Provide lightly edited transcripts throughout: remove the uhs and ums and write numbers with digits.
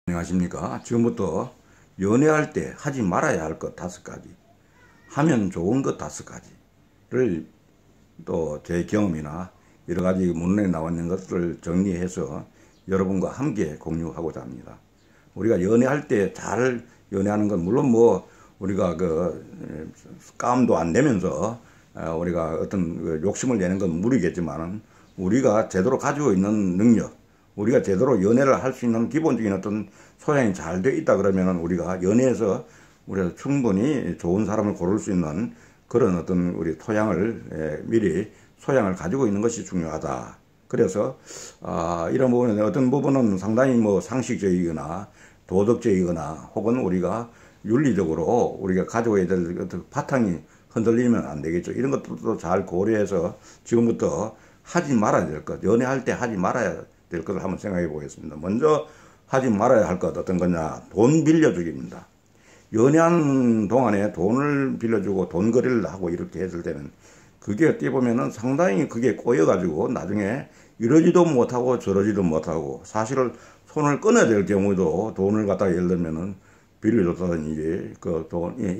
안녕하십니까. 지금부터 연애할 때 하지 말아야 할 것 5가지, 하면 좋은 것 5가지를 또 제 경험이나 여러 가지 문헌에 나와 있는 것들을 정리해서 여러분과 함께 공유하고자 합니다. 우리가 연애할 때 잘 연애하는 건 물론 우리가 까움도 안 내면서 우리가 어떤 욕심을 내는 건 무리겠지만, 우리가 제대로 가지고 있는 능력, 우리가 제대로 연애를 할 수 있는 기본적인 어떤 소양이 잘 되어 있다 그러면은 우리가 연애에서 우리가 충분히 좋은 사람을 고를 수 있는 그런 어떤 우리 토양을 미리 소양을 가지고 있는 것이 중요하다. 그래서 이런 부분은 어떤 부분은 상당히 상식적이거나 도덕적이거나 혹은 우리가 윤리적으로 우리가 가져야 될 어떤 바탕이 흔들리면 안 되겠죠. 이런 것들도 잘 고려해서 지금부터 하지 말아야 될 것, 연애할 때 하지 말아야 될 것을 한번 생각해 보겠습니다. 먼저 하지 말아야 할 것 어떤 거냐? 돈 빌려주기입니다. 연애하는 동안에 돈을 빌려주고 돈 거래를 하고 이렇게 했을 때는 그게 어떻게 보면은 상당히 그게 꼬여가지고 나중에 이러지도 못하고 저러지도 못하고, 사실은 손을 끊어야 될 경우도 돈을 갖다가 예를 들면은 빌려줬다든지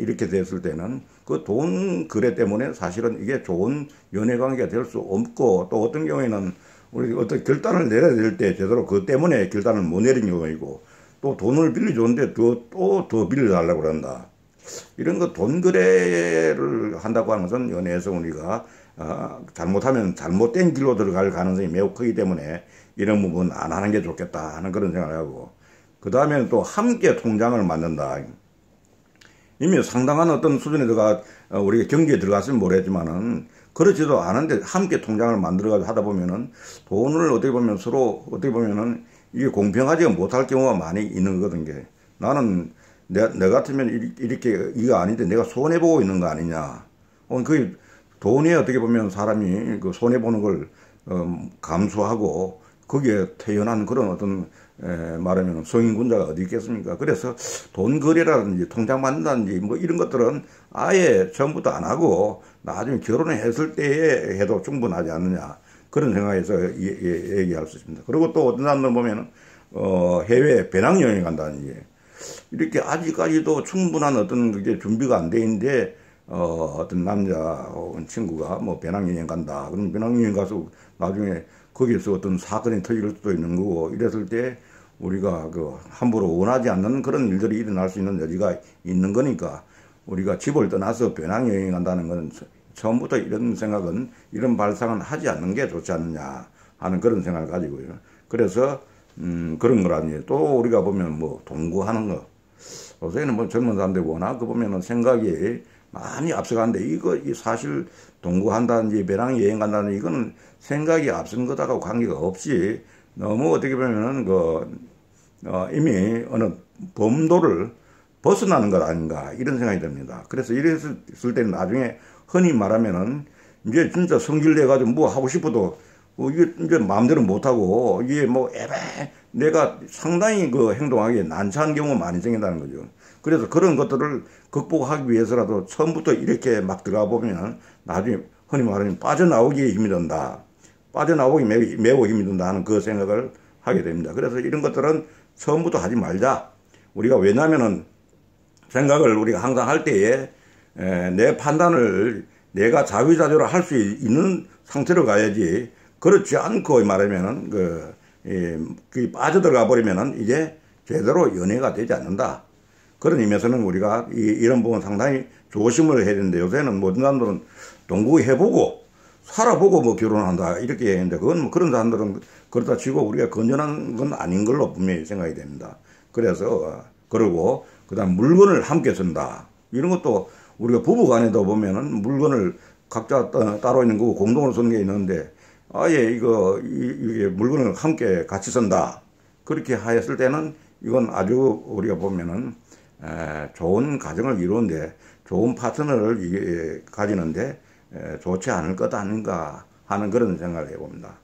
이렇게 됐을 때는 그 돈 거래 때문에 사실은 이게 좋은 연애 관계가 될 수 없고, 또 어떤 경우에는 우리 어떤 결단을 내려야 될 때 제대로 그것 때문에 결단을 못 내린 경우이고, 또 돈을 빌려줬는데 또 더 빌려달라고 그런다. 이런 거 돈 거래를 한다고 하는 것은 연애에서 우리가 잘못하면 잘못된 길로 들어갈 가능성이 매우 크기 때문에 이런 부분 안 하는 게 좋겠다 하는 그런 생각을 하고, 그 다음에는 또 함께 통장을 만든다. 이미 상당한 어떤 수준에 우리가 경기에 들어갔으면 모르겠지만은 그렇지도 않은데 함께 통장을 만들어가지고 하다 보면은 돈을 어떻게 보면 서로 어떻게 보면은 이게 공평하지 못할 경우가 많이 있는 거거든요. 나는 내 같으면 이렇게 이거 아닌데 내가 손해보고 있는 거 아니냐. 그 돈이 어떻게 보면 사람이 그 손해보는 걸 감수하고 거기에 태어난 그런 어떤 말하면 성인군자가 어디 있겠습니까? 그래서 돈 거래라든지 통장 만든다든지 이런 것들은 아예 처음부터 안 하고 나중에 결혼을 했을 때에 해도 충분하지 않느냐, 그런 생각에서 얘기할 수 있습니다. 그리고 또 어떤 사람들 보면은 해외 배낭여행 간다든지 이렇게 아직까지도 충분한 어떤 그게 준비가 안 돼 있는데 어떤 남자 혹은 친구가 배낭여행 간다. 그럼 배낭여행 가서 나중에 거기에서 어떤 사건이 터질 수도 있는 거고, 이랬을 때 우리가 함부로 원하지 않는 그런 일들이 일어날 수 있는 여지가 있는 거니까, 우리가 집을 떠나서 배낭여행 간다는 건 처음부터 이런 생각은, 이런 발상은 하지 않는 게 좋지 않느냐 하는 그런 생각을 가지고요. 그래서 그런 거라니. 또 우리가 보면 동거하는 거, 요새는 젊은 사람들 워낙 보면은 생각이 많이 앞서가는데, 이 사실 동거한다든지 배낭여행 간다든지 이거는 생각이 앞선 것하고 관계가 없이 너무 어떻게 보면은 이미 어느 범도를 벗어나는 것 아닌가, 이런 생각이 듭니다. 그래서 이랬을 때는 나중에 흔히 말하면은 이제 진짜 성질내가지고 하고 싶어도 이게 이제 마음대로 못하고, 이게 내가 상당히 행동하기에 난처한 경우가 많이 생긴다는 거죠. 그래서 그런 것들을 극복하기 위해서라도 처음부터 이렇게 막 들어가 보면 나중에 흔히 말하면 빠져나오기에 힘이 든다. 빠져나오기 매우 힘이 든다 하는 그 생각을 하게 됩니다. 그래서 이런 것들은 처음부터 하지 말자. 우리가 왜냐면은 생각을 우리가 항상 할 때에 내 판단을 내가 자유자재로 할 수 있는 상태로 가야지, 그렇지 않고 말하면은 빠져들어가 버리면은 이게 제대로 연애가 되지 않는다. 그런 의미에서는 우리가 이런 부분 상당히 조심을 해야 되는데, 요새는 모든 사람들은 동거 해보고 살아보고 결혼한다 이렇게 했는데, 그건 그런 사람들은 그렇다 치고 우리가 건전한 건 아닌 걸로 분명히 생각이 됩니다. 그래서 그리고 그다음 물건을 함께 쓴다. 이런 것도 우리가 부부간에도 보면은 물건을 각자 따로 있는 거고 공동으로 쓰는 게 있는데, 아예 이게 물건을 함께 같이 쓴다. 그렇게 하였을 때는 이건 아주 우리가 보면은 좋은 가정을 이루는데, 좋은 파트너를 가지는데 좋지 않을 것 아닌가 하는 그런 생각을 해봅니다.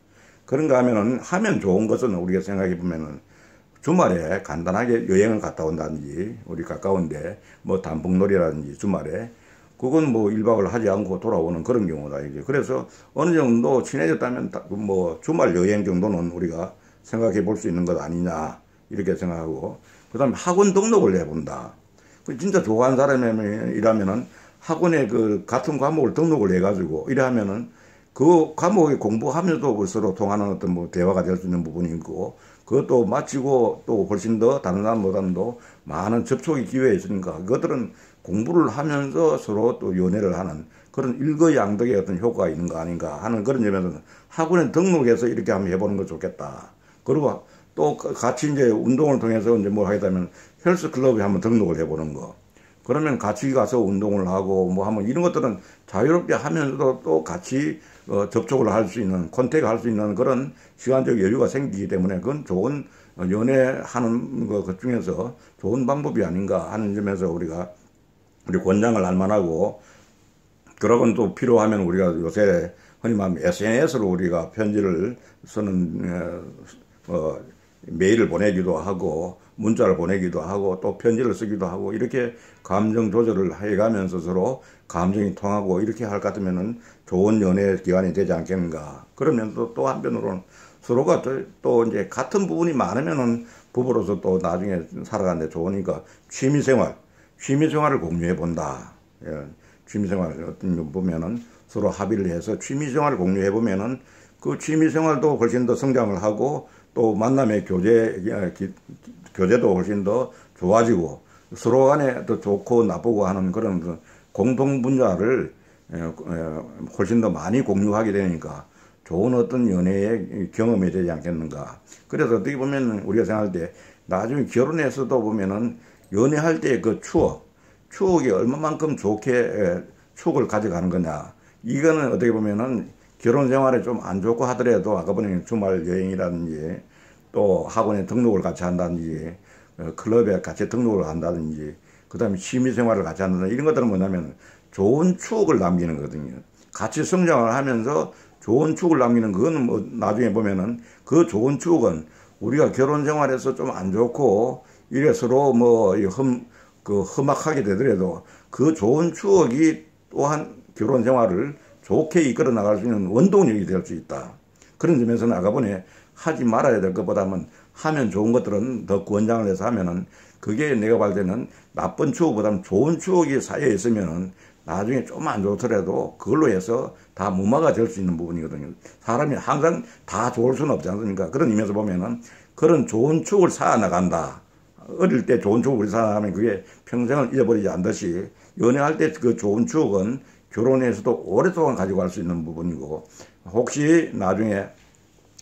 그런가 하면 좋은 것은 우리가 생각해 보면은 주말에 간단하게 여행을 갔다 온다든지, 우리 가까운데 단풍놀이라든지 주말에 그건 1박을 하지 않고 돌아오는 그런 경우다 이제. 그래서 어느 정도 친해졌다면 주말 여행 정도는 우리가 생각해 볼 수 있는 것 아니냐, 이렇게 생각하고, 그 다음에 학원 등록을 해본다. 진짜 좋아하는 사람이라면은 학원에 그 같은 과목을 등록을 해가지고 이래 하면은 그 과목에 공부하면서도 서로 통하는 어떤 뭐 대화가 될 수 있는 부분이 있고, 그것도 마치고 또 훨씬 더 다른 사람보다도 많은 접촉의 기회가 있으니까 그것들은 공부를 하면서 서로 또 연애를 하는 그런 일거양득의 어떤 효과가 있는 거 아닌가 하는 그런 점에서는 학원에 등록해서 이렇게 한번 해보는 거 좋겠다. 그리고 또 같이 이제 운동을 통해서 이제 뭘 하게 되면 헬스클럽에 한번 등록을 해보는 거. 그러면 같이 가서 운동을 하고 뭐 하면 이런 것들은 자유롭게 하면서도 또 같이 접촉을 할 수 있는, 컨택을 할 수 있는 그런 시간적 여유가 생기기 때문에 그건 좋은 연애하는 것 중에서 좋은 방법이 아닌가 하는 점에서 우리가 우리 권장을 할 만하고, 그러곤 또 필요하면 우리가 요새 흔히 말하면 SNS로 우리가 편지를 쓰는 메일을 보내기도 하고 문자를 보내기도 하고 또 편지를 쓰기도 하고 이렇게 감정 조절을 해가면서 서로 감정이 통하고 이렇게 할 것 같으면은 좋은 연애 기간이 되지 않겠는가. 그러면서 또 한편으로는 서로가 또 이제 같은 부분이 많으면은 부부로서 또 나중에 살아가는데 좋으니까 취미생활을 공유해 본다. 예, 취미생활 어떤 거 보면은 서로 합의를 해서 취미생활을 공유해 보면은 그 취미생활도 훨씬 더 성장을 하고 또 만남의 교제도 훨씬 더 좋아지고 서로 간에 더 좋고 나쁘고 하는 그런 그 공동 분야를 훨씬 더 많이 공유하게 되니까 좋은 어떤 연애의 경험이 되지 않겠는가. 그래서 어떻게 보면 우리가 생각할 때 나중에 결혼해서도 보면은 연애할 때 그 추억이 얼마만큼 좋게 추억을 가져가는 거냐. 이거는 어떻게 보면은 결혼 생활에 좀 안 좋고 하더라도 아까 보니 주말 여행이라든지 또 학원에 등록을 같이 한다든지 클럽에 같이 등록을 한다든지 그 다음에 취미생활을 같이 한다든지 이런 것들은 뭐냐면 좋은 추억을 남기는 거거든요. 같이 성장을 하면서 좋은 추억을 남기는 그거는 뭐 나중에 보면은 그 좋은 추억은 우리가 결혼 생활에서 좀 안 좋고 이래 서로 뭐 험악하게 되더라도 그 좋은 추억이 또한 결혼 생활을 좋게 이끌어 나갈 수 있는 원동력이 될 수 있다. 그런 점에서는 아까 보니 하지 말아야 될 것보다는 하면 좋은 것들은 더 권장을 해서 하면은 그게 내가 볼 때는 나쁜 추억보다는 좋은 추억이 쌓여 있으면은 나중에 좀 안 좋더라도 그걸로 해서 다 무마가 될 수 있는 부분이거든요. 사람이 항상 다 좋을 수는 없지 않습니까? 그런 의미에서 보면은 그런 좋은 추억을 쌓아 나간다. 어릴 때 좋은 추억을 쌓아나가면 그게 평생을 잊어버리지 않듯이 연애할 때 그 좋은 추억은 결혼해서도 오랫동안 가지고 갈 수 있는 부분이고, 혹시 나중에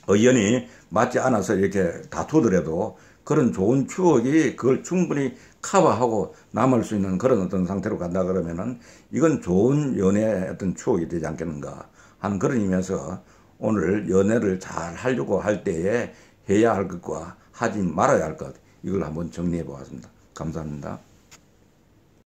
의견이 맞지 않아서 이렇게 다투더라도 그런 좋은 추억이 그걸 충분히 커버하고 남을 수 있는 그런 어떤 상태로 간다 그러면은 이건 좋은 연애의 어떤 추억이 되지 않겠는가 하는 그런 의미에서 오늘 연애를 잘 하려고 할 때에 해야 할 것과 하지 말아야 할 것, 이걸 한번 정리해 보았습니다. 감사합니다.